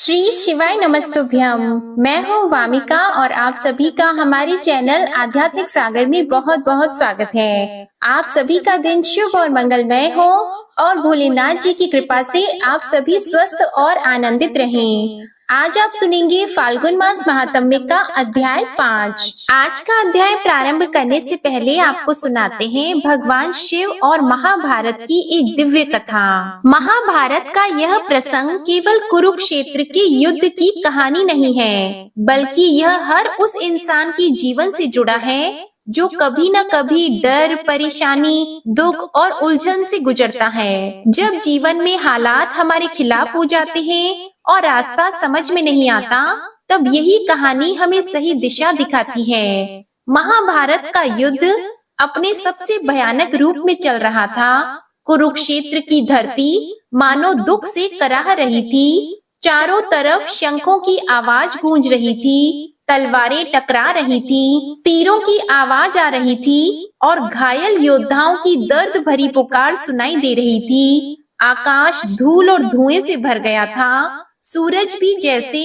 श्री शिवाय नमस्तुभ्यम। मैं हूँ वामिका और आप सभी का हमारे चैनल आध्यात्मिक सागर में बहुत बहुत स्वागत है। आप सभी का दिन शुभ और मंगलमय हो और भोलेनाथ जी की कृपा से आप सभी स्वस्थ और आनंदित रहें। आज आप सुनेंगे फाल्गुन मास महात्म्य का अध्याय 5। आज का अध्याय प्रारंभ करने से पहले आपको सुनाते हैं भगवान शिव और महाभारत की एक दिव्य कथा। महाभारत का यह प्रसंग केवल कुरुक्षेत्र के युद्ध की कहानी नहीं है, बल्कि यह हर उस इंसान के जीवन से जुड़ा है जो कभी न कभी डर, परेशानी, दुख और उलझन से गुजरता है। जब जीवन में हालात हमारे खिलाफ हो जाते हैं और रास्ता समझ में नहीं आता, तब यही कहानी हमें सही दिशा दिखाती है। महाभारत का युद्ध अपने सबसे भयानक रूप में चल रहा था। कुरुक्षेत्र की धरती मानो दुख से कराह रही थी। चारों तरफ शंखों की आवाज गूंज रही थी, तलवारें टकरा रही थी, तीरों की आवाज आ रही थी और घायल योद्धाओं की दर्द भरी पुकार सुनाई दे रही थी। आकाश धूल और धुएं से भर गया था। सूरज भी जैसे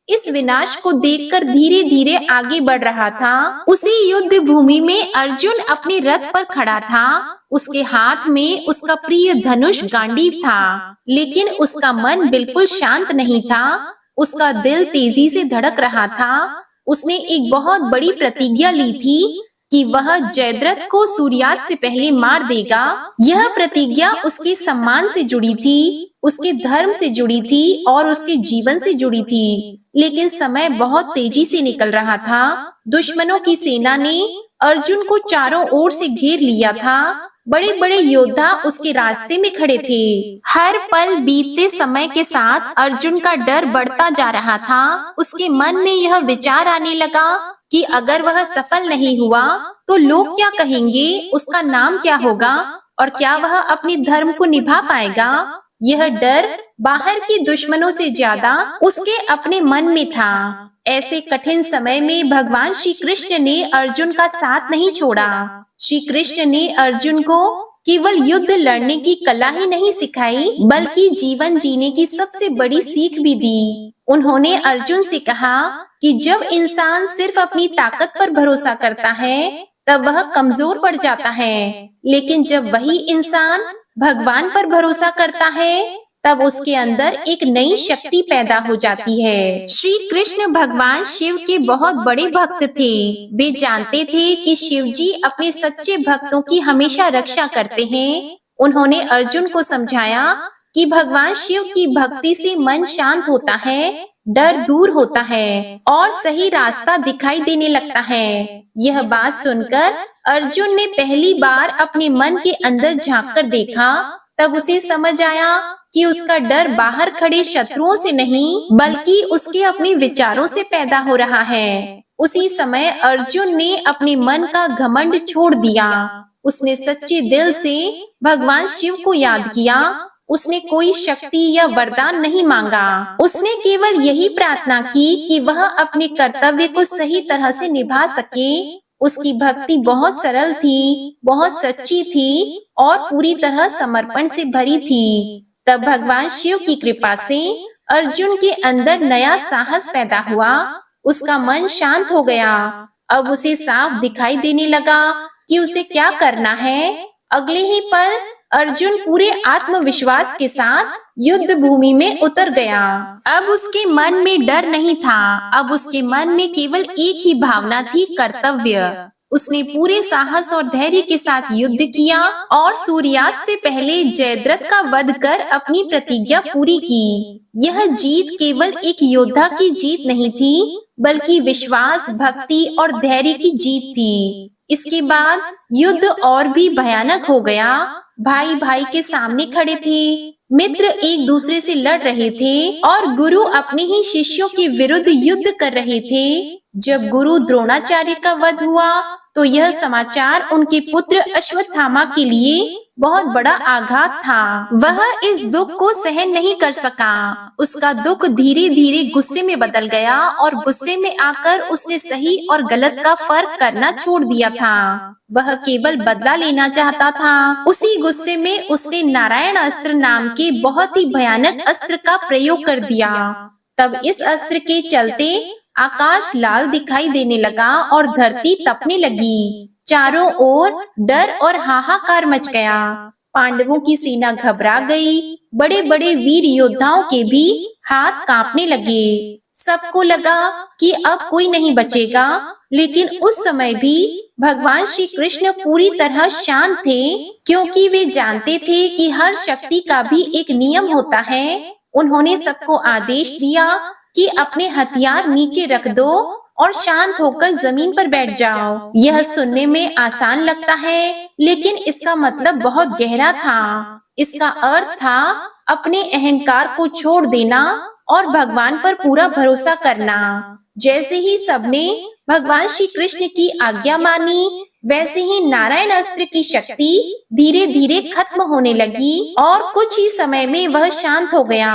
इस विनाश को देखकर धीरे धीरे आगे बढ़ रहा था। उसी युद्ध भूमि में अर्जुन अपने रथ पर खड़ा था। उसके हाथ में उसका प्रिय धनुष गांडीव था, लेकिन उसका मन बिल्कुल शांत नहीं था। उसका दिल तेजी से धड़क रहा था। उसने एक बहुत बड़ी प्रतिज्ञा ली थी कि वह जयद्रथ को सूर्यास्त से पहले मार देगा। यह प्रतिज्ञा उसके सम्मान से जुड़ी थी, उसके धर्म से जुड़ी थी और उसके जीवन से जुड़ी थी। लेकिन समय बहुत तेजी से निकल रहा था। दुश्मनों की सेना ने अर्जुन को चारों ओर से घेर लिया था। बड़े बड़े योद्धा उसके रास्ते में खड़े थे। हर पल बीतते समय के साथ अर्जुन का डर बढ़ता जा रहा था। उसके मन में यह विचार आने लगा कि अगर वह सफल नहीं हुआ तो लोग क्या कहेंगे, उसका नाम क्या होगा और क्या वह अपने धर्म को निभा पाएगा। यह डर बाहर के दुश्मनों से ज्यादा उसके अपने मन में था। ऐसे कठिन समय में भगवान श्री कृष्ण ने अर्जुन का साथ नहीं छोड़ा। श्री कृष्ण ने अर्जुन को केवल युद्ध लड़ने की कला ही नहीं सिखाई, बल्कि जीवन जीने की सबसे बड़ी सीख भी दी। उन्होंने अर्जुन से कहा कि जब इंसान सिर्फ अपनी ताकत पर भरोसा करता है, तब वह कमजोर पड़ जाता है। लेकिन जब वही इंसान भगवान पर भरोसा करता है, तब उसके अंदर एक नई शक्ति पैदा हो जाती है। श्री कृष्ण भगवान शिव के बहुत बड़े भक्त थे। वे जानते थे कि शिव जी अपने सच्चे भक्तों की हमेशा रक्षा करते हैं। उन्होंने अर्जुन को समझाया कि भगवान शिव की भक्ति से मन शांत होता है, डर दूर होता है और सही रास्ता दिखाई देने लगता है। यह बात सुनकर अर्जुन ने पहली बार अपने मन के अंदर झांक कर देखा। तब उसे समझ आया कि उसका डर बाहर खड़े शत्रुओं से नहीं, बल्कि उसके अपने विचारों से पैदा हो रहा है। उसी समय अर्जुन ने अपने मन का घमंड छोड़ दिया। उसने सच्चे दिल से भगवान शिव को याद किया। उसने कोई शक्ति या वरदान नहीं मांगा। उसने केवल यही प्रार्थना की कि वह अपने कर्तव्य को सही तरह से निभा सके। उसकी भक्ति बहुत सरल थी, बहुत सच्ची थी और पूरी तरह समर्पण से भरी थी। तब भगवान शिव की कृपा से अर्जुन के अंदर नया साहस पैदा हुआ। उसका मन शांत हो गया। अब उसे साफ दिखाई देने लगा कि उसे क्या करना है। अगले ही पल अर्जुन पूरे आत्मविश्वास के साथ युद्ध भूमि में उतर गया। अब उसके मन में डर नहीं था। अब उसके मन में केवल एक ही भावना थी, कर्तव्य। उसने पूरे साहस और धैर्य के साथ युद्ध किया और सूर्यास्त से पहले जयद्रथ का वध कर अपनी प्रतिज्ञा पूरी की। यह जीत केवल एक योद्धा की जीत नहीं थी, बल्कि विश्वास, भक्ति और धैर्य की जीत थी। इसके बाद युद्ध और भी भयानक हो गया। भाई भाई के सामने खड़े थे, मित्र एक दूसरे से लड़ रहे थे और गुरु अपने ही शिष्यों के विरुद्ध युद्ध कर रहे थे। जब गुरु द्रोणाचार्य का वध हुआ, तो यह समाचार उनके पुत्र अश्वत्थामा के लिए बहुत बड़ा आघात था। वह इस दुख को सहन नहीं कर सका। उसका दुख धीरे धीरे गुस्से में बदल गया और गुस्से में आकर उसने सही और गलत का फर्क करना छोड़ दिया था। वह केवल बदला लेना चाहता था। उसी गुस्से में उसने नारायण अस्त्र नाम के बहुत ही भयानक अस्त्र का प्रयोग कर दिया। तब इस अस्त्र के चलते आकाश लाल दिखाई देने लगा और धरती तपने लगी। चारों ओर डर और हाहाकार मच गया। पांडवों की सेना घबरा गई। बड़े बड़े वीर योद्धाओं के भी हाथ कांपने लगे। सबको लगा कि अब कोई नहीं बचेगा, लेकिन उस समय भी भगवान श्री कृष्ण पूरी तरह शांत थे, क्योंकि वे जानते थे कि हर शक्ति का भी एक नियम होता है। उन्होंने सबको आदेश दिया कि अपने हथियार नीचे रख दो और शांत होकर जमीन पर बैठ जाओ। यह सुनने में आसान लगता है, लेकिन इसका मतलब बहुत गहरा था। इसका अर्थ था अपने अहंकार को छोड़ देना और भगवान पर पूरा भरोसा करना। जैसे ही सबने भगवान श्री कृष्ण की आज्ञा मानी, वैसे ही नारायण अस्त्र की शक्ति धीरे धीरे खत्म होने लगी और कुछ ही समय में वह शांत हो गया।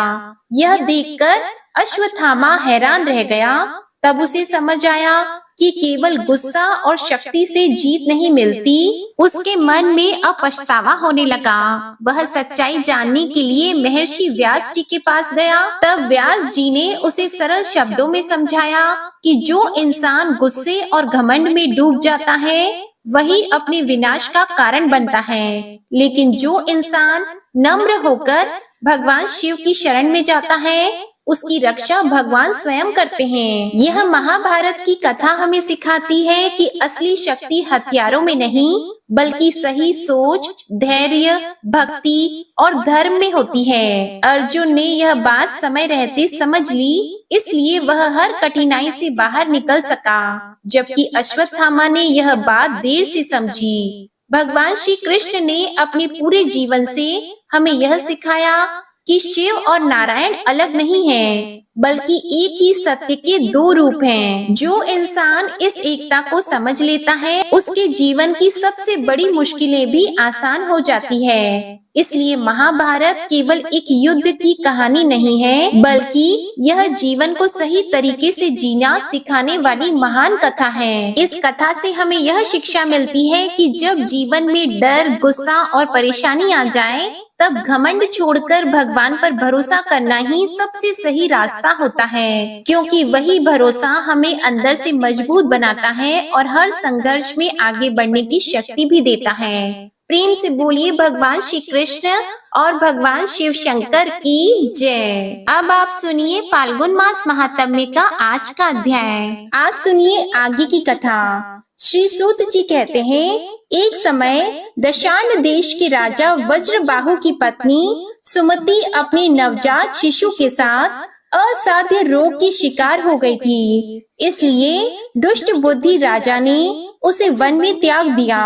यह देखकर अश्वत्थामा हैरान रह गया। तब उसे समझ आया कि केवल गुस्सा और शक्ति से जीत नहीं मिलती। उसके मन में अब पछतावा होने लगा। वह सच्चाई जानने के लिए महर्षि व्यास जी के पास गया। तब व्यास जी ने उसे सरल शब्दों में समझाया कि जो इंसान गुस्से और घमंड में डूब जाता है, वही अपने विनाश का कारण बनता है। लेकिन जो इंसान नम्र होकर भगवान शिव की शरण में जाता है, उसकी रक्षा भगवान स्वयं करते हैं। यह महाभारत की कथा हमें सिखाती है कि असली शक्ति हथियारों में नहीं, बल्कि सही सोच, धैर्य, भक्ति और धर्म में होती है। अर्जुन ने यह बात समय रहते समझ ली, इसलिए वह हर कठिनाई से बाहर निकल सका, जबकि अश्वत्थामा ने यह बात देर से समझी। भगवान श्री कृष्ण ने अपने पूरे जीवन से हमें यह सिखाया कि शिव और नारायण अलग नहीं हैं, बल्कि एक ही सत्य के दो रूप हैं। जो इंसान इस एकता को समझ लेता है, उसके जीवन की सबसे बड़ी मुश्किलें भी आसान हो जाती है। इसलिए महाभारत केवल एक युद्ध की कहानी नहीं है, बल्कि यह जीवन को सही तरीके से जीना सिखाने वाली महान कथा है। इस कथा से हमें यह शिक्षा मिलती है कि जब जीवन में डर, गुस्सा और परेशानी आ जाए, तब घमंड छोड़कर भगवान पर भरोसा करना ही सबसे सही रास्ता होता है, क्योंकि वही भरोसा हमें अंदर से मजबूत बनाता है और हर संघर्ष में आगे बढ़ने की शक्ति भी देता है। प्रेम से बोलिए भगवान श्री कृष्ण और भगवान शिव शंकर की जय। अब आप सुनिए फाल्गुन मास महात्म्य का आज का अध्याय। आज सुनिए आगे की कथा। श्री सूत जी कहते हैं, एक समय दशान देश के राजा वज्रबाहु की पत्नी सुमति अपने नवजात शिशु के साथ असाध्य रोग की शिकार हो गई थी। इसलिए दुष्ट बुद्धि राजा ने उसे वन में त्याग दिया।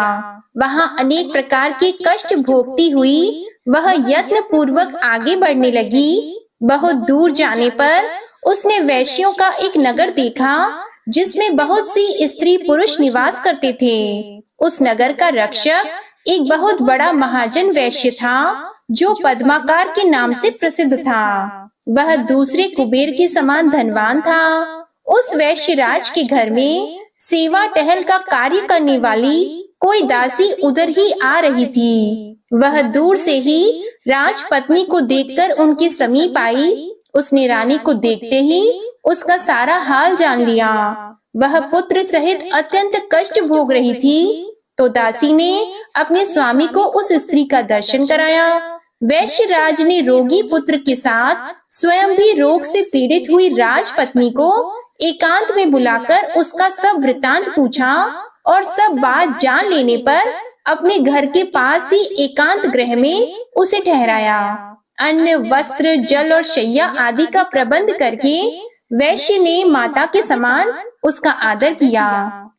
वहां अनेक प्रकार के कष्ट भोगती हुई वह यत्न पूर्वक आगे बढ़ने लगी। बहुत दूर जाने पर उसने वैश्यों का एक नगर देखा, जिसमें बहुत सी स्त्री पुरुष निवास करते थे। उस नगर का रक्षक एक बहुत बड़ा महाजन वैश्य था, जो पद्माकार के नाम से प्रसिद्ध था। वह दूसरे कुबेर के समान धनवान था। उस वैश्यराज के घर में सेवा टहल का कार्य करने वाली कोई दासी उधर ही आ रही थी। वह दूर से ही राजपत्नी को देखकर उनके समीप आई। उसने रानी को देखते ही उसका सारा हाल जान लिया। वह पुत्र सहित अत्यंत कष्ट भोग रही थी, तो दासी ने अपने स्वामी को उस स्त्री का दर्शन कराया। वैश्यराज ने रोगी पुत्र के साथ स्वयं भी रोग से पीड़ित हुई राजपत्नी को एकांत में बुलाकर उसका सब वृतांत पूछा और सब बात जान लेने पर अपने घर के पास ही एकांत गृह में उसे ठहराया। अन्न, वस्त्र, जल और शैया आदि का प्रबंध करके वैश्य ने माता के समान उसका आदर किया।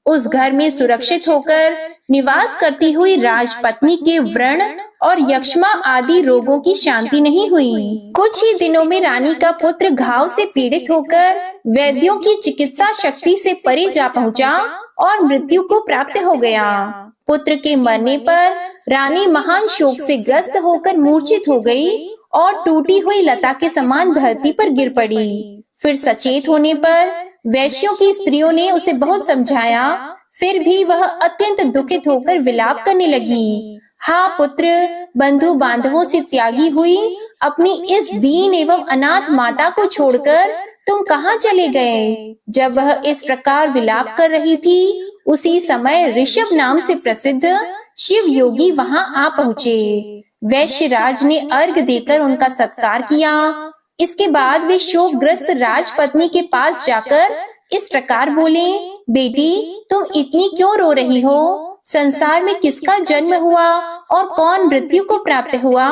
उस घर में सुरक्षित होकर निवास करती हुई राजपत्नी के व्रण और यक्ष्मा आदि रोगों की शांति नहीं हुई। कुछ ही दिनों में रानी का पुत्र घाव से पीड़ित होकर वैद्यों की चिकित्सा शक्ति से परे जा पहुंचा और मृत्यु को प्राप्त हो गया। पुत्र के मरने पर रानी महान शोक से ग्रस्त होकर मूर्छित हो गई और टूटी हुई लता के समान धरती पर गिर पड़ी। फिर सचेत होने पर वैश्यों की स्त्रियों ने उसे बहुत समझाया, फिर भी वह अत्यंत दुखित होकर विलाप करने लगी। हाँ पुत्र, बंधु बांधवों से त्यागी हुई अपनी इस दीन एवं अनाथ माता को छोड़कर तुम कहाँ चले गए? जब वह इस प्रकार विलाप कर रही थी, उसी समय ऋषभ नाम से प्रसिद्ध शिव योगी वहां आ पहुँचे। वैश्यराज ने अर्घ देकर उनका सत्कार किया। इसके बाद वे शोकग्रस्त राजपत्नी के पास जाकर इस प्रकार बोले, बेटी तुम इतनी क्यों रो रही हो? संसार में किसका जन्म हुआ और कौन मृत्यु को प्राप्त हुआ?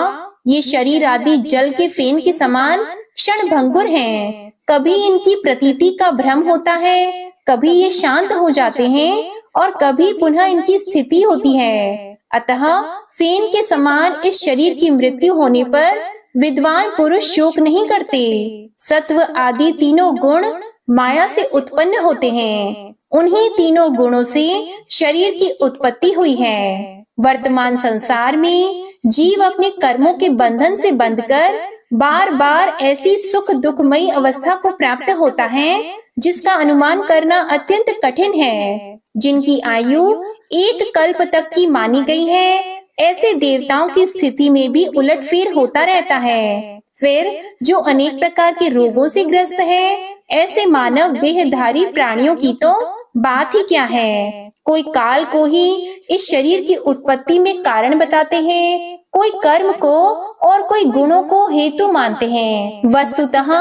ये शरीर आदि जल के फेन के समान क्षण भंगुर हैं। कभी इनकी प्रतीति का भ्रम होता है, कभी ये शांत हो जाते हैं और कभी पुनः इनकी स्थिति होती है। अतः फेन के समान इस शरीर की मृत्यु होने पर विद्वान पुरुष शोक नहीं करते। सत्व आदि तीनों गुण माया से उत्पन्न होते हैं। उन्हीं तीनों गुणों से शरीर की उत्पत्ति हुई है। वर्तमान संसार में जीव अपने कर्मों के बंधन से बंधकर बार बार ऐसी सुख दुखमयी अवस्था को प्राप्त होता है जिसका अनुमान करना अत्यंत कठिन है। जिनकी आयु एक कल्प तक की मानी गई है, ऐसे देवताओं की स्थिति में भी उलटफेर होता रहता है। फिर जो अनेक प्रकार के रोगों से ग्रस्त है, ऐसे मानव देहधारी प्राणियों की तो बात ही क्या है। कोई काल को ही इस शरीर की उत्पत्ति में कारण बताते हैं, कोई कर्म को और कोई गुणों को हेतु मानते हैं। वस्तुतः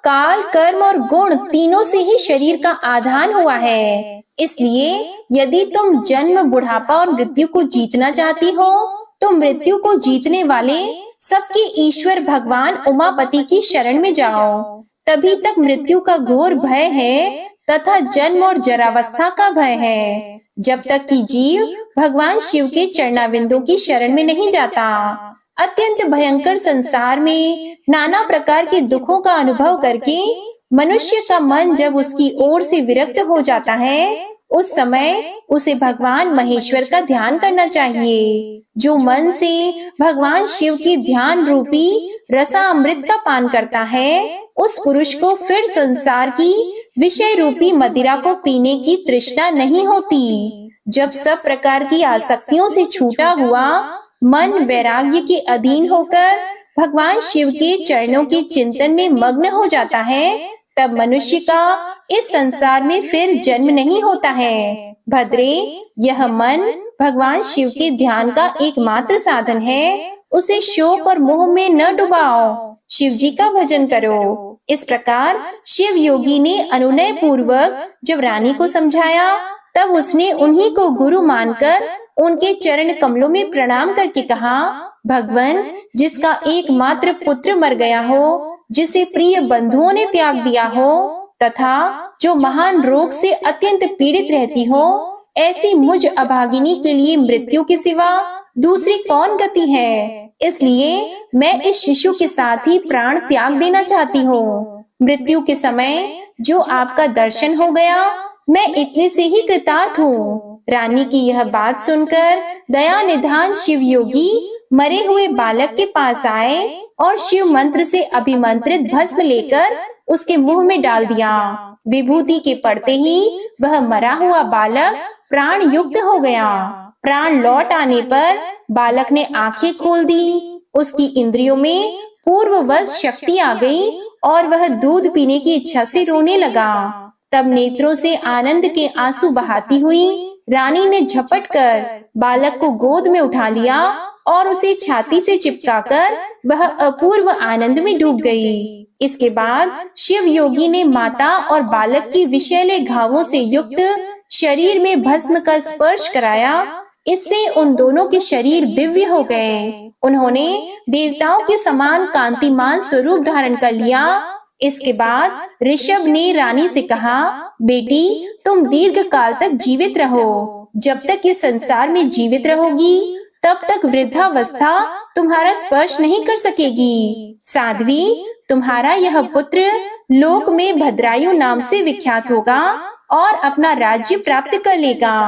काल, कर्म और गुण तीनों से ही शरीर का आधान हुआ है। इसलिए यदि तुम जन्म, बुढ़ापा और मृत्यु को जीतना चाहती हो, तो मृत्यु को जीतने वाले सबके ईश्वर भगवान उमापति की शरण में जाओ। तभी तक मृत्यु का घोर भय है तथा जन्म और जरावस्था का भय है, जब तक कि जीव भगवान शिव के चरणाविंदों की शरण में नहीं जाता। अत्यंत भयंकर संसार में नाना प्रकार के दुखों का अनुभव करके मनुष्य का मन जब उसकी ओर से विरक्त हो जाता है, उस समय उसे भगवान महेश्वर का ध्यान करना चाहिए। जो मन से भगवान शिव की ध्यान रूपी रसामृत का पान करता है, उस पुरुष को फिर संसार की विषय रूपी मदिरा को पीने की तृष्णा नहीं होती। जब सब प्रकार की आसक्तियों से छूटा हुआ मन वैराग्य के अधीन होकर भगवान शिव के चरणों के चिंतन में मग्न हो जाता है, तब मनुष्य का इस संसार में फिर जन्म नहीं होता है। भद्रे, यह मन भगवान शिव के ध्यान का एकमात्र साधन है। उसे शोक और मोह में न डुबाओ, शिव जी का भजन करो। इस प्रकार शिव योगी ने अनुनय पूर्वक जब रानी को समझाया, तब उसने उन्हीं को गुरु मानकर उनके चरण कमलों में प्रणाम करके कहा, भगवान, जिसका एकमात्र पुत्र मर गया हो, जिसे प्रिय बंधुओं ने त्याग दिया हो तथा जो महान रोग से अत्यंत पीड़ित रहती हो, ऐसी मुझ अभागिनी के लिए मृत्यु के सिवा दूसरी कौन गति है। इसलिए मैं इस शिशु के साथ ही प्राण त्याग देना चाहती हूँ। मृत्यु के समय जो आपका दर्शन हो गया, मैं इतने से ही कृतार्थ हूँ। रानी की यह बात सुनकर दया निधान शिव योगी मरे हुए बालक के पास आए और शिव मंत्र से अभिमंत्रित भस्म लेकर उसके मुंह में डाल दिया। विभूति के पड़ते ही वह मरा हुआ बालक प्राण युक्त हो गया। प्राण लौट आने पर बालक ने आंखें खोल दी। उसकी इंद्रियों में पूर्ववत शक्ति आ गई और वह दूध पीने की इच्छा से रोने लगा। तब नेत्रों से आनंद के आंसू बहाती हुई रानी ने झपट कर बालक को गोद में उठा लिया और उसे छाती से चिपकाकर वह अपूर्व आनंद में डूब गई। इसके बाद शिव योगी ने माता और बालक की विषैले घावों से युक्त शरीर में भस्म का स्पर्श कराया। इससे उन दोनों के शरीर दिव्य हो गए। उन्होंने देवताओं के समान कांतिमान स्वरूप धारण कर लिया। इसके बाद ऋषभ ने रानी से कहा, बेटी, तुम दीर्घ काल तक जीवित रहो। जब तक इस संसार में जीवित रहोगी, तब तक वृद्धावस्था तुम्हारा स्पर्श नहीं कर सकेगी। साध्वी, तुम्हारा यह पुत्र लोक में भद्रायु नाम से विख्यात होगा और अपना राज्य प्राप्त कर लेगा।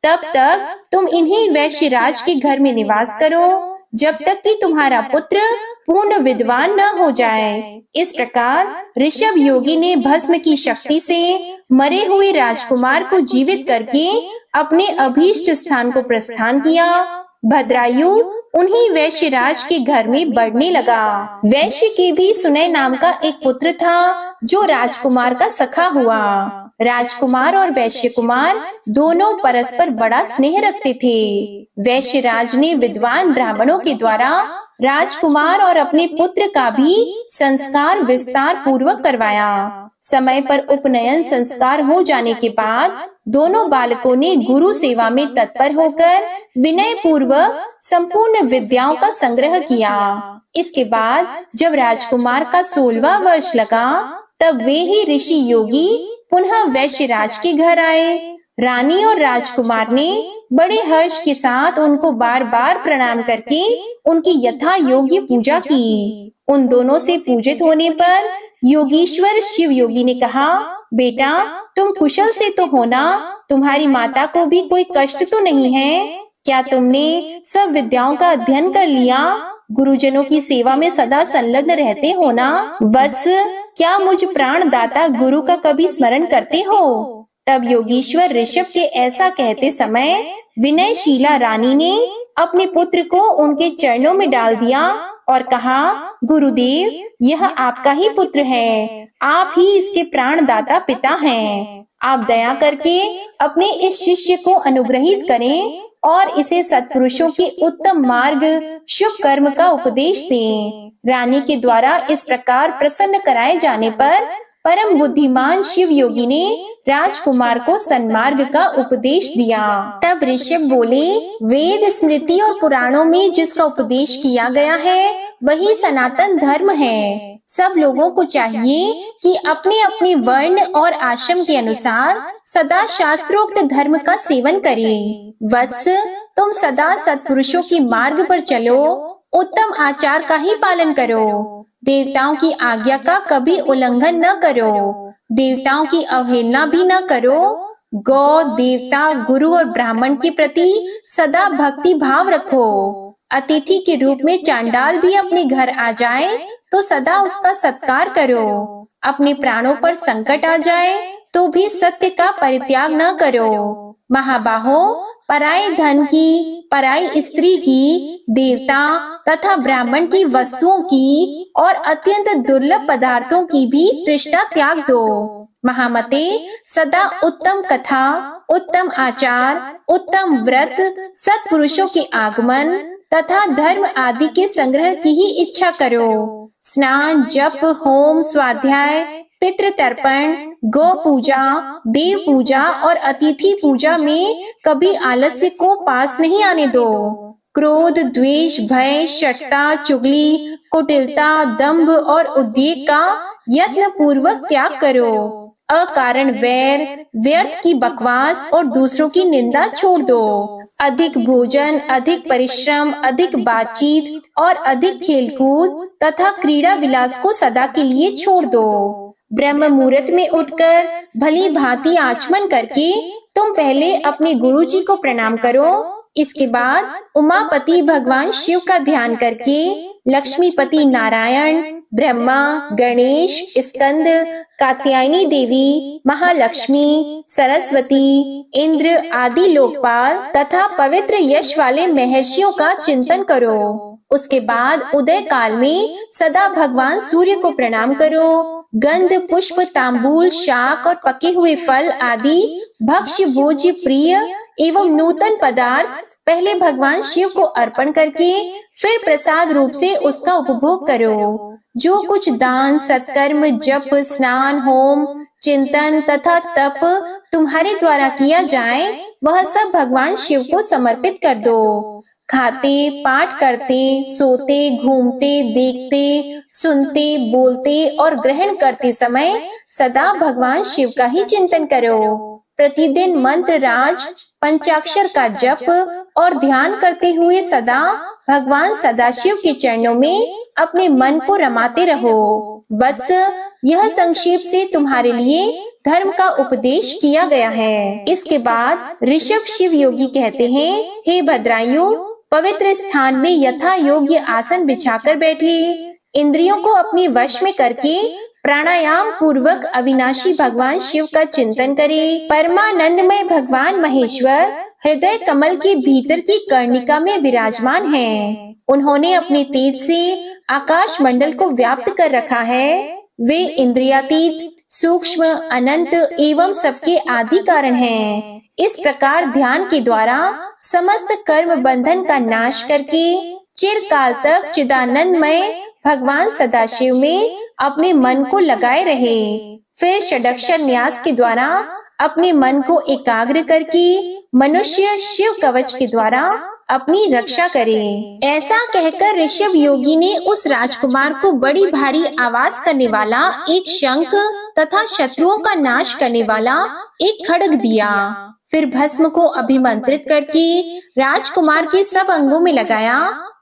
तब तक तुम इन्हीं वैश्यराज के घर में निवास करो, जब तक कि तुम्हारा पुत्र पूर्ण विद्वान न हो जाए। इस प्रकार ऋषभ योगी ने भस्म की शक्ति से मरे हुए राजकुमार को जीवित करके अपने अभीष्ट स्थान को प्रस्थान किया भद्रायु उन्हीं वैश्यराज के घर में बढ़ने लगा। वैश्य के भी सुनय नाम का एक पुत्र था जो राजकुमार का सखा हुआ। राजकुमार और वैश्य कुमार दोनों परस्पर बड़ा स्नेह रखते थे। वैश्यराज ने विद्वान ब्राह्मणों के द्वारा राजकुमार और अपने पुत्र का भी संस्कार विस्तार पूर्वक करवाया। समय पर उपनयन संस्कार हो जाने के बाद दोनों बालकों ने गुरु सेवा में तत्पर होकर विनय पूर्वक संपूर्ण विद्याओं का संग्रह किया। इसके बाद जब राजकुमार का 16वां वर्ष लगा तब वे ही ऋषि योगी पुनः वैश्यराज के घर आए। रानी और राजकुमार ने बड़े हर्ष के साथ उनको बार बार प्रणाम करके उनकी यथा योग्य पूजा की। उन दोनों से पूजित होने पर योगीश्वर शिव योगी ने कहा, बेटा तुम कुशल से तो हो ना? तुम्हारी माता को भी कोई कष्ट तो नहीं है? क्या तुमने सब विद्याओं का अध्ययन कर लिया? गुरुजनों की सेवा में सदा संलग्न रहते हो ना? वत्स, क्या मुझ प्राण दाता गुरु का कभी स्मरण करते हो? तब योगीश्वर ऋषभ के ऐसा कहते समय विनयशीला रानी ने अपने पुत्र को उनके चरणों में डाल दिया और कहा, गुरुदेव यह आपका ही पुत्र है, आप ही इसके प्राणदाता पिता हैं। आप दया करके अपने इस शिष्य को अनुग्रहित करें और इसे सत्पुरुषों के उत्तम मार्ग शुभ कर्म का उपदेश दें। रानी के द्वारा इस प्रकार प्रसन्न कराए जाने पर परम बुद्धिमान शिव योगी ने राजकुमार को सन्मार्ग का उपदेश दिया। तब ऋषभ बोले, वेद स्मृति और पुराणों में जिसका उपदेश किया गया है वही सनातन धर्म है। सब लोगों को चाहिए कि अपने अपने वर्ण और आश्रम के अनुसार सदा शास्त्रोक्त धर्म का सेवन करें। वत्स, तुम सदा सत्पुरुषों के मार्ग पर चलो, उत्तम आचार का ही पालन करो, देवताओं की आज्ञा का कभी उल्लंघन न करो, देवताओं की अवहेलना भी न करो, गौ देवता गुरु और ब्राह्मण के प्रति सदा भक्ति भाव रखो। अतिथि के रूप में चांडाल भी अपने घर आ जाए तो सदा उसका सत्कार करो। अपने प्राणों पर संकट आ जाए तो भी सत्य का परित्याग न करो। महाबाहो, पराये धन की, पराई स्त्री की, देवता तथा ब्राह्मण की वस्तुओं की और अत्यंत दुर्लभ पदार्थों की भी तृष्णा त्याग दो। महामते, सदा उत्तम कथा, उत्तम आचार, उत्तम व्रत, सत्पुरुषों के आगमन तथा धर्म आदि के संग्रह की ही इच्छा करो। स्नान, जप, होम, स्वाध्याय, पितृ तर्पण, गौ पूजा, देव पूजा और अतिथि पूजा में कभी आलस्य को पास नहीं आने दो। क्रोध, द्वेष, भय, शठता, चुगली, कुटिलता, दंभ और उद्योग का यत्न पूर्वक त्याग करो। अकारण वैर, व्यर्थ की बकवास और दूसरों की निंदा छोड़ दो। अधिक भोजन, अधिक परिश्रम, अधिक बातचीत और अधिक खेलकूद तथा क्रीड़ा विलास को सदा के लिए छोड़ दो। ब्रह्म मुहूर्त में उठकर भली भांति आचमन करके तुम पहले अपने गुरुजी को प्रणाम करो। इसके बाद उमापति भगवान शिव का ध्यान करके लक्ष्मीपति नारायण, ब्रह्मा, गणेश, स्कंद, कात्यायनी देवी, महालक्ष्मी, सरस्वती, इंद्र आदि लोकपाल तथा पवित्र यश वाले महर्षियों का चिंतन करो। उसके बाद उदय काल में सदा भगवान सूर्य को प्रणाम करो। गंध, पुष्प, तांबूल, शाक और पके हुए फल आदि भक्ष्य भोज्य प्रिय एवं नूतन पदार्थ पहले भगवान शिव को अर्पण करके फिर प्रसाद रूप से उसका उपभोग करो। जो कुछ दान, सत्कर्म, जप, स्नान, होम, चिंतन तथा तप तुम्हारे द्वारा किया जाए वह सब भगवान शिव को समर्पित कर दो। खाते, पाठ करते, सोते, घूमते, देखते, सुनते, बोलते और ग्रहण करते समय सदा भगवान शिव का ही चिंतन करो। प्रतिदिन मंत्र राज, पंचाक्षर का जप और ध्यान करते हुए सदा भगवान सदाशिव के चरणों में अपने मन को रमाते रहो। वत्स, यह संक्षेप से तुम्हारे लिए धर्म का उपदेश किया गया है। इसके बाद ऋषभ शिव योगी कहते हैं, हे भद्रायु, पवित्र स्थान में यथा योग्य आसन बिछाकर बैठे, इंद्रियों को अपने वश में करके प्राणायाम पूर्वक अविनाशी भगवान शिव का चिंतन करें। परमानंदमय भगवान महेश्वर हृदय कमल के भीतर की कर्णिका में विराजमान हैं। उन्होंने अपने तेज से आकाश मंडल को व्याप्त कर रखा है। वे इंद्रियातीत, सूक्ष्म, अनंत एवं सबके आदि कारण हैं। इस प्रकार ध्यान के द्वारा समस्त कर्म बंधन का नाश करके चिरकाल तक चिदानंदमय भगवान सदाशिव में अपने मन को लगाए रहे। फिर षडक्षर न्यास के द्वारा अपने मन को एकाग्र करके मनुष्य शिव कवच के द्वारा अपनी रक्षा करे। ऐसा कहकर ऋषभ योगी ने उस राजकुमार को बड़ी भारी आवाज करने वाला एक शंख तथा शत्रुओं का नाश करने वाला एक खड्ग दिया। फिर भस्म को अभिमंत्रित करके राजकुमार के सब अंगों में लगाया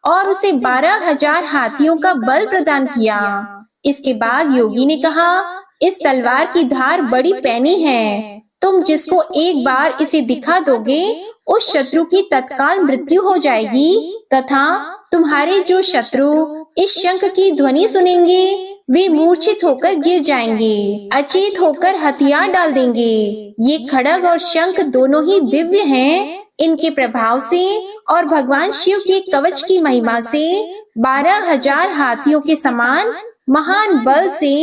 और उसे 12,000 हाथियों का बल प्रदान किया। इसके बाद योगी ने कहा, इस तलवार की धार बड़ी पैनी है। तुम जिसको एक बार इसे दिखा दोगे उस शत्रु की तत्काल मृत्यु हो जाएगी तथा तुम्हारे जो शत्रु इस शंख की ध्वनि सुनेंगे वे मूर्छित होकर गिर जाएंगे, अचेत होकर हथियार डाल देंगे। ये खड्ग और शंख दोनों ही दिव्य हैं। इनके प्रभाव से और भगवान शिव के कवच की महिमा से 12,000 हाथियों के समान महान बल से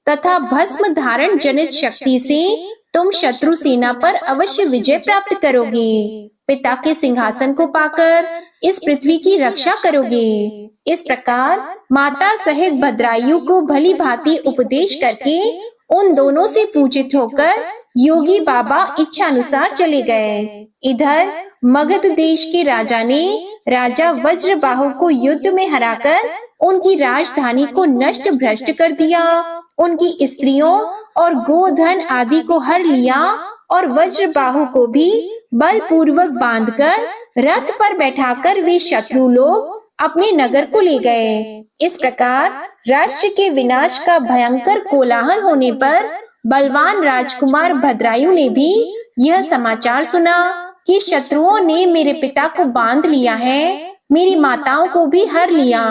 तथा भस्म धारण जनित शक्ति से तुम शत्रु सेना पर अवश्य विजय प्राप्त करोगे। पिता के सिंहासन को पाकर इस पृथ्वी की रक्षा करोगे। इस प्रकार माता सहित भद्रायु को भली भांति उपदेश करके उन दोनों से पूजित होकर योगी बाबा इच्छानुसार चले गए। इधर मगध देश के राजा ने राजा वज्रबाहु को युद्ध में हराकर उनकी राजधानी को नष्ट भ्रष्ट कर दिया। उनकी स्त्रियों और गोधन आदि को हर लिया और वज्रबाहु को भी बलपूर्वक बांधकर रथ पर बैठाकर वे शत्रु लोग अपने नगर को ले गए। इस प्रकार राष्ट्र के विनाश का भयंकर कोलाहल होने पर बलवान राजकुमार भद्रायु ने भी यह समाचार सुना कि शत्रुओं ने मेरे पिता को बांध लिया है, मेरी माताओं को भी हर लिया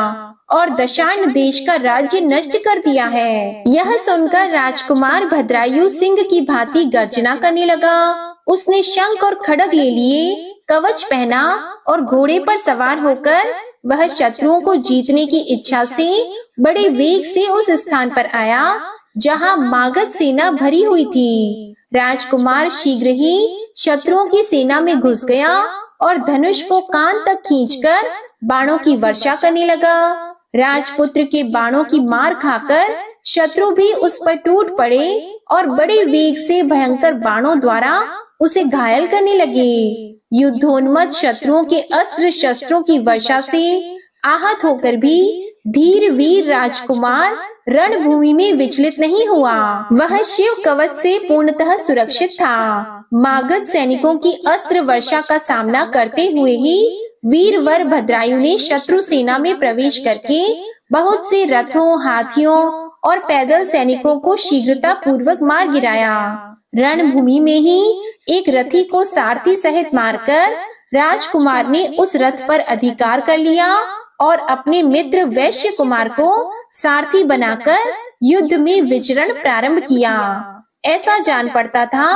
और दशार्ण देश का राज्य नष्ट कर दिया है। यह सुनकर राजकुमार भद्रायु सिंह की भांति गर्जना करने लगा। उसने शंख और खड्ग ले लिए, कवच पहना और घोड़े पर सवार होकर वह शत्रुओं को जीतने की इच्छा से बड़े वेग से उस स्थान पर आया जहां मागध सेना भरी हुई थी। राजकुमार शीघ्र ही शत्रुओं की सेना में घुस गया और धनुष को कान तक खींचकर बाणों की वर्षा करने लगा। राजपुत्र के बाणों की मार खाकर शत्रु भी उस पर टूट पड़े और बड़े वेग से भयंकर बाणों द्वारा उसे घायल करने लगे। युद्धोन्मत्त शत्रुओं के अस्त्र शस्त्रों की वर्षा से आहत होकर भी धीर वीर राजकुमार रणभूमि में विचलित नहीं हुआ। वह शिव कवच से पूर्णतः सुरक्षित था। मागध सैनिकों की अस्त्र वर्षा का सामना करते हुए ही वीरवर भद्रायु ने शत्रु सेना में प्रवेश करके बहुत से रथों, हाथियों और पैदल सैनिकों को शीघ्रता पूर्वक मार गिराया। रणभूमि में ही एक रथी को सारथी सहित मारकर राजकुमार ने उस रथ पर अधिकार कर लिया और अपने मित्र वैश्य कुमार को सारथी बनाकर युद्ध में विचरण प्रारंभ किया। ऐसा जान पड़ता था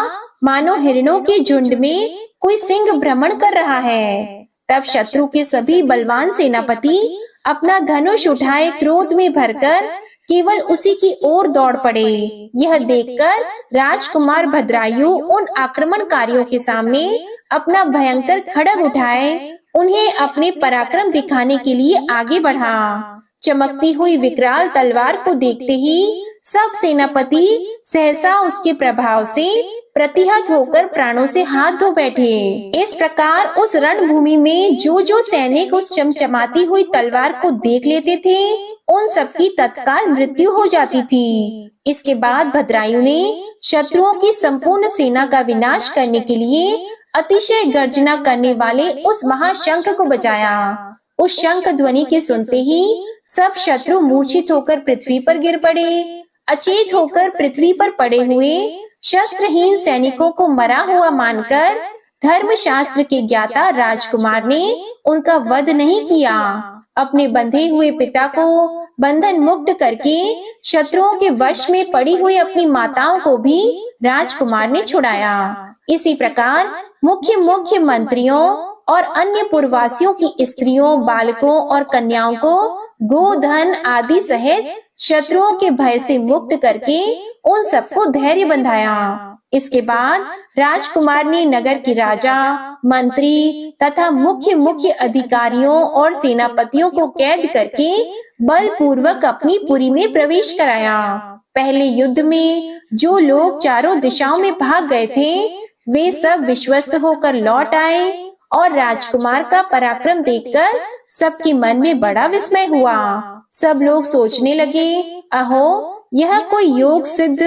मानो हिरणों के झुंड में कोई सिंह भ्रमण कर रहा है। तब शत्रु के सभी बलवान सेनापति अपना धनुष उठाए क्रोध में भरकर केवल उसी की ओर दौड़ पड़े। यह देखकर राजकुमार भद्रायु उन आक्रमणकारियों के सामने अपना भयंकर खड्ग उठाए उन्हें अपने पराक्रम दिखाने के लिए आगे बढ़ा। चमकती हुई विकराल तलवार को देखते ही सब सेनापति सहसा उसके प्रभाव से प्रतिहत होकर प्राणों से हाथ धो बैठे। इस प्रकार उस रणभूमि में जो जो सैनिक उस चमचमाती हुई तलवार को देख लेते थे उन सबकी तत्काल मृत्यु हो जाती थी। इसके बाद भद्रायु ने शत्रुओं की संपूर्ण सेना का विनाश करने के लिए अतिशय गर्जना करने वाले उस महाशंख को बजाया। उस शंख ध्वनि के सुनते ही सब शत्रु मूर्छित होकर पृथ्वी पर गिर पड़े। अचेत होकर पृथ्वी पर पड़े हुए शस्त्रहीन सैनिकों को मरा हुआ मानकर धर्मशास्त्र के ज्ञाता राजकुमार ने उनका वध नहीं किया। अपने बंधे हुए पिता को बंधन मुक्त करके शत्रुओं के वश में पड़ी हुई अपनी माताओं को भी राजकुमार ने छुड़ाया। इसी प्रकार मुख्य मुख्य मंत्रियों और अन्य पुरवासियों की स्त्रियों, बालकों और कन्याओं को गोधन आदि सहित शत्रुओं के भय से मुक्त करके उन सबको धैर्य बंधाया। इसके बाद राजकुमार ने नगर के राजा, मंत्री तथा मुख्य मुख्य अधिकारियों और सेनापतियों को कैद करके बलपूर्वक अपनी पुरी में प्रवेश कराया। पहले युद्ध में जो लोग चारों दिशाओं में भाग गए थे, वे सब विश्वस्त होकर लौट आए और राजकुमार का पराक्रम देखकर सबके मन में बड़ा विस्मय हुआ। सब लोग सोचने लगे, अहो यह कोई योग सिद्ध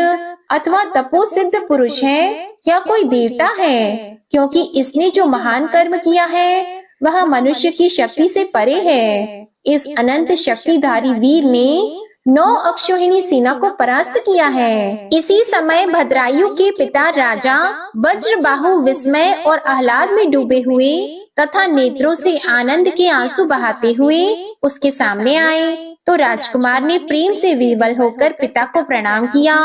अथवा तपो सिद्ध पुरुष है या कोई देवता है, क्योंकि इसने जो महान कर्म किया है वह मनुष्य की शक्ति से परे है। इस अनंत शक्तिधारी वीर ने 9 अक्षौहिणी सेना को परास्त किया है। इसी समय भद्रायु के पिता राजा वज्रबाहु विस्मय और आह्लाद में डूबे हुए तथा नेत्रों से आनंद के आंसू बहाते हुए उसके सामने आए। तो राजकुमार ने प्रेम से विह्वल होकर पिता को प्रणाम किया।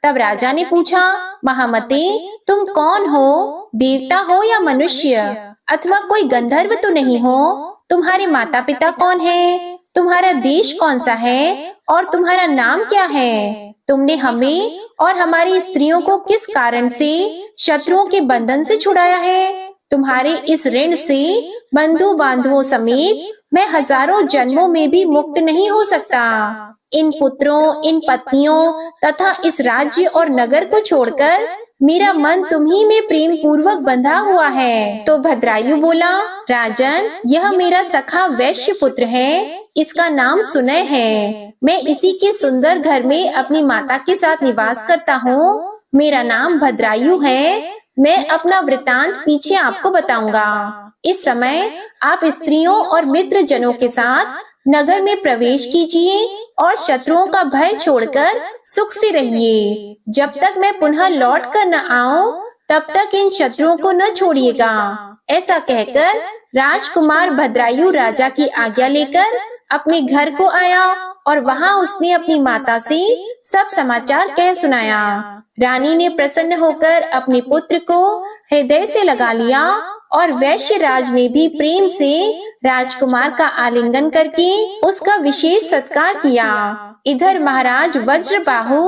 तब राजा ने पूछा, महामते तुम कौन हो? देवता हो या मनुष्य अथवा कोई गंधर्व तो नहीं हो? तुम्हारे माता पिता कौन है? तुम्हारा देश कौन सा है और तुम्हारा नाम क्या है? तुमने हमें और हमारी स्त्रियों को किस कारण से शत्रुओं के बंधन से छुड़ाया है? तुम्हारे इस ऋण से बंधु बांधवों समेत मैं हजारों जन्मों में भी मुक्त नहीं हो सकता। इन पुत्रों, इन पत्नियों तथा इस राज्य और नगर को छोड़कर मेरा मन तुम्ही में प्रेम पूर्वक बंधा हुआ है। तो भद्रायु बोला, राजन यह मेरा सखा वैश्य पुत्र है, इसका नाम सुनय है। मैं इसी के सुंदर घर में अपनी माता के साथ निवास करता हूँ। मेरा नाम भद्रायु है। मैं अपना वृतांत पीछे आपको बताऊंगा। इस समय आप स्त्रियों और मित्र जनों के साथ नगर में प्रवेश कीजिए और शत्रुओं का भय छोड़कर सुख से रहिए। जब तक मैं पुनः लौट कर न आऊं, तब तक इन शत्रुओं को न छोड़िएगा। ऐसा कहकर राजकुमार भद्रायु राजा की आज्ञा लेकर अपने घर को आया और वहां उसने अपनी माता से सब समाचार कह सुनाया। रानी ने प्रसन्न होकर अपने पुत्र को हृदय से लगा लिया और वैश्य राज ने भी प्रेम से राजकुमार का आलिंगन करके उसका विशेष सत्कार किया। इधर महाराज वज्रबाहु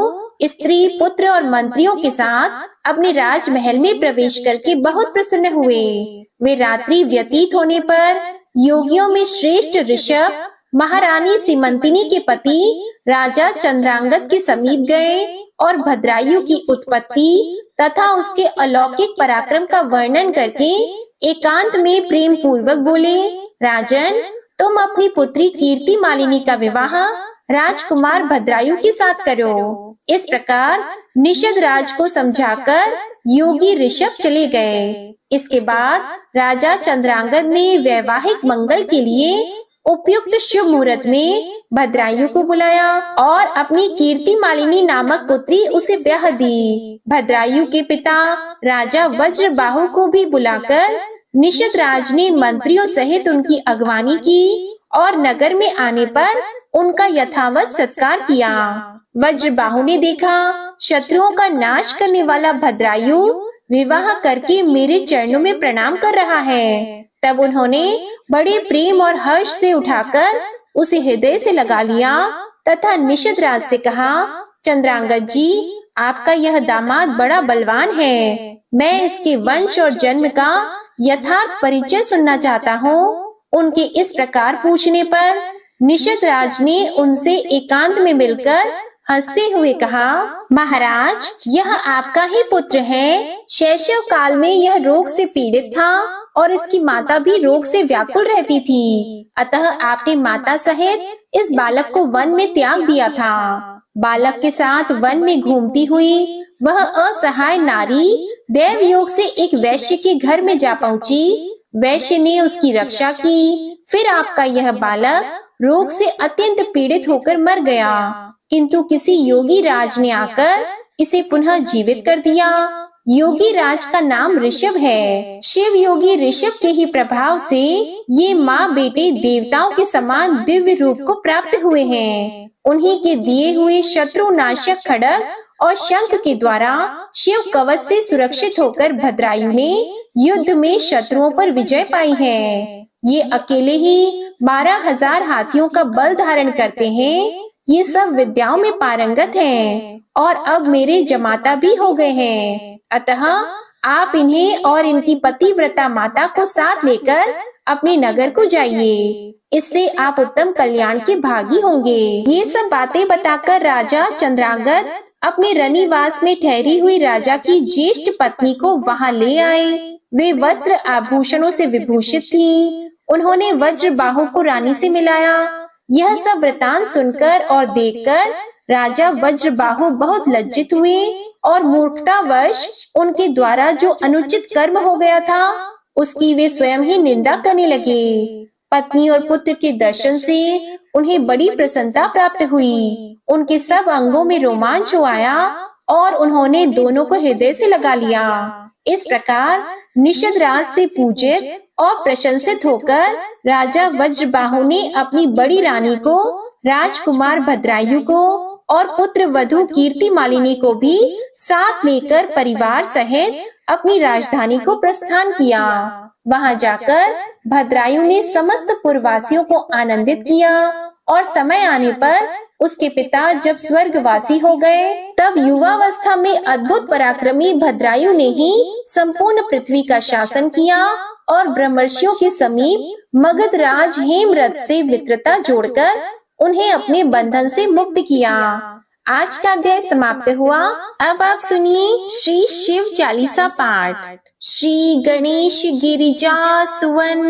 स्त्री, पुत्र और मंत्रियों के साथ अपने राजमहल में प्रवेश करके बहुत प्रसन्न हुए। वे रात्रि व्यतीत होने पर योगियों में श्रेष्ठ ऋषभ महारानी सीमंतिनी के पति राजा चंद्रांगद के समीप गए और भद्रायु की उत्पत्ति तथा उसके अलौकिक पराक्रम का वर्णन करके एकांत में प्रेम पूर्वक बोले, राजन तुम अपनी पुत्री कीर्ति मालिनी का विवाह राजकुमार भद्रायु के साथ करो। इस प्रकार निषद राज को समझाकर योगी ऋषभ चले गए। इसके बाद राजा चंद्रांगद ने वैवाहिक मंगल के लिए उपयुक्त शुभ मुहूर्त में भद्रायु को बुलाया और अपनी कीर्ति मालिनी नामक पुत्री उसे ब्याह दी। भद्रायु के पिता राजा वज्रबाहु को भी बुलाकर निषद राज ने मंत्रियों सहित उनकी अगवानी की और नगर में आने पर उनका यथावत सत्कार किया। वज्रबाहु ने देखा शत्रुओं का नाश करने वाला भद्रायु विवाह करके मेरे चरणों में प्रणाम कर रहा है। तब उन्होंने बड़े प्रेम और हर्ष से उठाकर उसे हृदय से लगा लिया तथा निषद राज से कहा, चंद्रांगद जी आपका यह दामाद बड़ा बलवान है। मैं इसके वंश और जन्म का यथार्थ परिचय सुनना चाहता हूँ। उनके इस प्रकार पूछने पर निषद राज ने उनसे एकांत में मिलकर हंसते हुए कहा, महाराज यह आपका ही पुत्र है। शैशव काल में यह रोग से पीड़ित था और इसकी माता भी रोग से व्याकुल रहती थी। अतः आपने माता सहित इस बालक को वन में त्याग दिया था। बालक के साथ वन में घूमती हुई वह असहाय नारी देव योग से एक वैश्य के घर में जा पहुंची। वैश्य ने उसकी रक्षा की। फिर आपका यह बालक रोग से अत्यंत पीड़ित होकर मर गया, किंतु किसी योगी राज ने आकर इसे पुनः जीवित कर दिया। योगी राज का नाम ऋषभ है। शिव योगी ऋषभ के ही प्रभाव से ये माँ बेटे देवताओं के समान दिव्य रूप को प्राप्त हुए हैं। उन्हीं के दिए हुए शत्रु नाशक खड्ग और शंख के द्वारा शिव कवच से सुरक्षित होकर भद्रायु ने युद्ध में शत्रुओं पर विजय पाई है। ये अकेले ही 12,000 हाथियों का बल धारण करते हैं। ये सब विद्याओं में पारंगत हैं और अब मेरे जमाता भी हो गए हैं। अतः आप इन्हें और इनकी पतिव्रता माता को साथ लेकर अपने नगर को जाइए। इससे आप उत्तम कल्याण के भागी होंगे। ये सब बातें बताकर राजा चंद्रांगद अपने रनिवास में ठहरी हुई राजा की ज्येष्ठ पत्नी को वहां ले आए। वे वस्त्र आभूषणों से विभूषित थीं। उन्होंने वज्रबाहु को रानी से मिलाया। यह सब वृतांत सुनकर और देखकर राजा वज्रबाहु बहुत लज्जित हुए और मूर्खतावश उनके द्वारा जो अनुचित कर्म हो गया था उसकी वे स्वयं ही निंदा करने लगे। पत्नी और पुत्र के दर्शन से उन्हें बड़ी प्रसन्नता प्राप्त हुई। उनके सब अंगों में रोमांच हो आया और उन्होंने दोनों को हृदय से लगा लिया। इस प्रकार निषद राज से पूजित और प्रशंसित होकर राजा वज्रबाहु ने अपनी बड़ी रानी को, राजकुमार भद्रायु को और पुत्र वधू कीर्ति मालिनी को भी साथ लेकर परिवार सहित अपनी राजधानी को प्रस्थान किया। वहां जाकर भद्रायु ने समस्त पुरवासियों को आनंदित किया और समय आने पर उसके पिता जब स्वर्गवासी हो गए तब युवावस्था में अद्भुत पराक्रमी भद्रायु ने ही संपूर्ण पृथ्वी का शासन किया और ब्रह्मर्षियों के समीप मगध राज हेमरथ से मित्रता जोड़कर उन्हें अपने बंधन से मुक्त किया। आज का अध्याय समाप्त हुआ। अब आप सुनिए श्री शिव चालीसा पाठ। श्री गणेश गिरिजा सुवन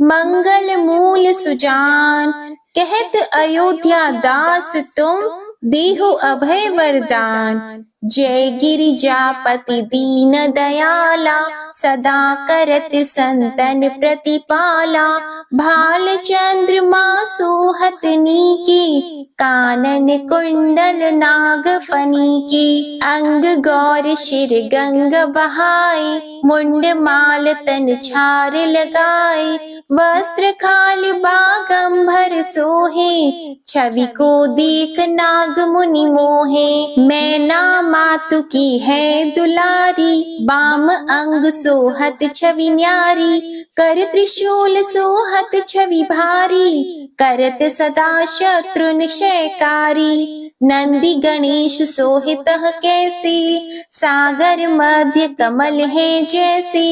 मंगल मूल सुजान, कहत अयोध्या दास तुम देहो अभय वरदान। जय गिरिजापति दीन दयाला, सदा करत संतन प्रतिपाला। भाल चंद्रमा सोहत नीके, कानन कुंडल नाग फनी के। अंग गौर शिर गंग बहाए, मुंड माल तन छार लगाए। वस्त्र खाल बागंबर सोहे, छवि को देख नाग मुनि मोहे। मैना मातु की है दुलारी, बाम अंग सोहत छवि न्यारी। कर त्रिशूल सोहत छवि भारी, करत सदा शत्रु निशयकारी। नंदी गणेश सोहित कैसे, सागर मध्य कमल है जैसे।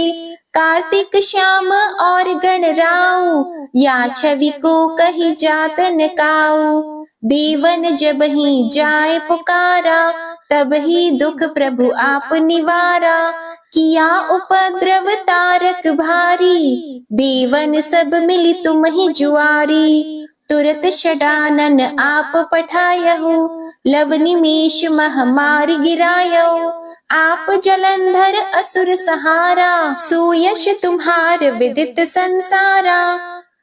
कार्तिक श्याम और गणराऊ, या छवि को कही जात न काऊ। देवन जब ही जाए पुकारा, तब ही दुख प्रभु आप निवारा। किया उपद्रव तारक भारी, देवन सब मिली तुम ही जुआरी। तुरत षडानन आप पठायहु, लव निमेष महामारी गिरायहु। आप जलंधर असुर सहारा, सुयश तुम्हार विदित संसारा।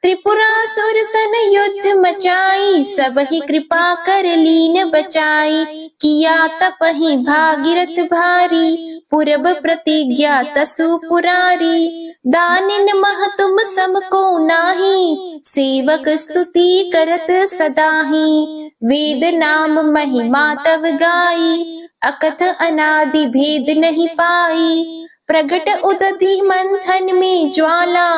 त्रिपुरासुर सन युद्ध मचाई, सब ही कृपा कर लीन बचाई। किया तपहि भागीरथ भारी, पूरब प्रतिज्ञा तसु पुरारी। दानिन मह तुम सम को नाही, सेवक स्तुति करत सदाही। वेद नाम महिमा तव गाई, अकथ अनादि भेद नहीं पाई। प्रगट उदधि मंथन में ज्वाला,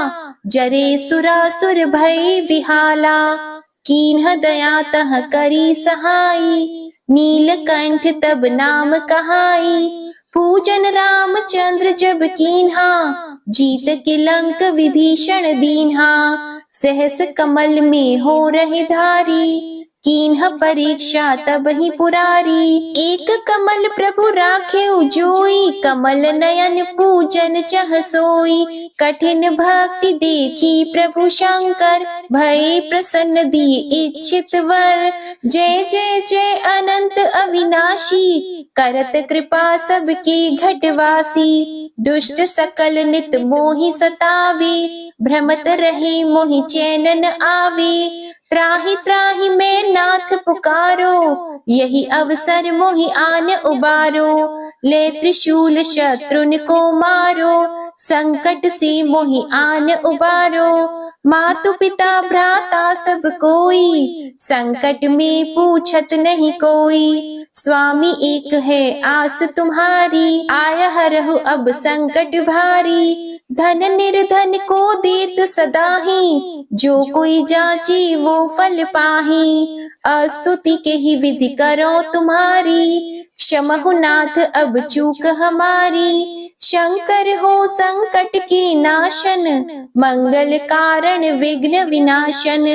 जरे सुरासुर भय विहाला। कीन्ह दया तह करी सहाई, नीलकंठ तब नाम कहाई। पूजन रामचंद्र जब कीन्हा, जीत के लंक विभीषण दीन्हा। सहस कमल में हो रहे धारी, कीन्ह परीक्षा तब ही पुरारी। एक कमल प्रभु राखे जोई, कमल नयन पूजन चह सोई। कठिन भक्ति देखी प्रभु शंकर, भय प्रसन्न दिए इच्छित वर। जय जय जय अनंत अविनाशी, करत कृपा सबके घटवासी। दुष्ट सकल नित मोहि सतावे, भ्रमत रहे मोहि चैन न आवे। त्राहि त्राहि मैं नाथ पुकारो, यही अवसर मोहि आन उबारो। ले त्रिशूल शत्रुन को मारो, संकट से मोहि आन उबारो। मातु पिता भ्राता सब कोई, संकट में पूछत नहीं कोई। स्वामी एक है आस तुम्हारी, आया हरहु अब संकट भारी। धन निर्धन को देत सदा ही, जो कोई जाची वो फल पाही। अस्तुति के ही विधि करो तुम्हारी, क्षमहु नाथ अब चूक हमारी। शंकर हो संकट के नाशन, मंगल कारण विघ्न विनाशन।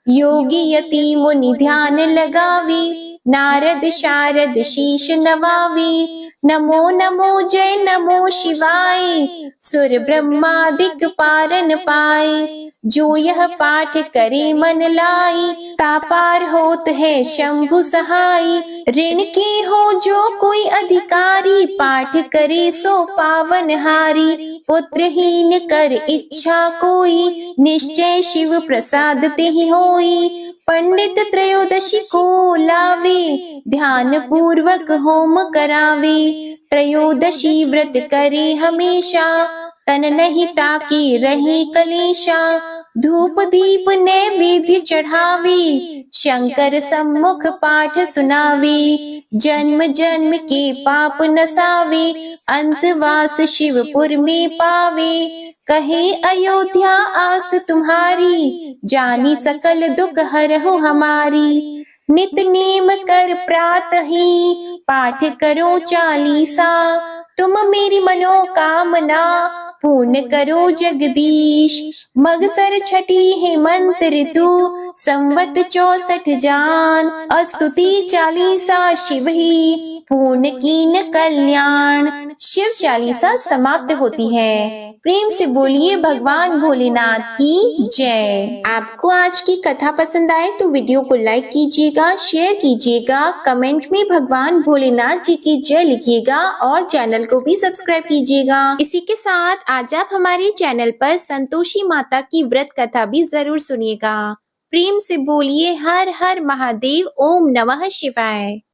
योगी यति मुनि ध्यान लगावी, नारद शारद शीश नवावी। नमो नमो जय नमो शिवाय, सुर ब्रह्मादिक पारन पाए। जो यह पाठ करे मन लाई, तापार होत है शंभु सहाय। ऋण के हो जो कोई अधिकारी, पाठ करे सो पावन हारी। पुत्रहीन कर इच्छा कोई, निश्चय शिव प्रसाद तेहि होई। पंडित त्रयोदशी को लावे, ध्यान पूर्वक होम करावे। त्रयोदशी व्रत करे हमेशा, तन नहीं ताकि रहे कलेशा। धूप दीप नैवेद्य चढ़ावे, शंकर सम्मुख पाठ सुनावे। जन्म जन्म के पाप नसावे, अंतवास शिवपुर में पावे। कहे अयोध्या आस तुम्हारी, जानी सकल दुख हरहु हमारी। नित नेम कर प्रातः ही, पाठ करो चालीसा। तुम मेरी मनोकामना, पूर्ण करो जगदीश। मगसर छठी हेमंत ऋतु, संवत 64 जान। स्तुति चालीसा शिव ही, पूर्ण कीन कल्याण। शिव चालीसा समाप्त होती है। प्रेम से बोलिए भगवान भोलेनाथ की जय। आपको आज की कथा पसंद आए तो वीडियो को लाइक कीजिएगा, शेयर कीजिएगा, कमेंट में भगवान भोलेनाथ जी की जय लिखिएगा और चैनल को भी सब्सक्राइब कीजिएगा। इसी के साथ आज आप हमारे चैनल पर संतोषी माता की व्रत कथा भी जरूर सुनिएगा। प्रेम से बोलिए हर हर महादेव, ओम नमः शिवाय।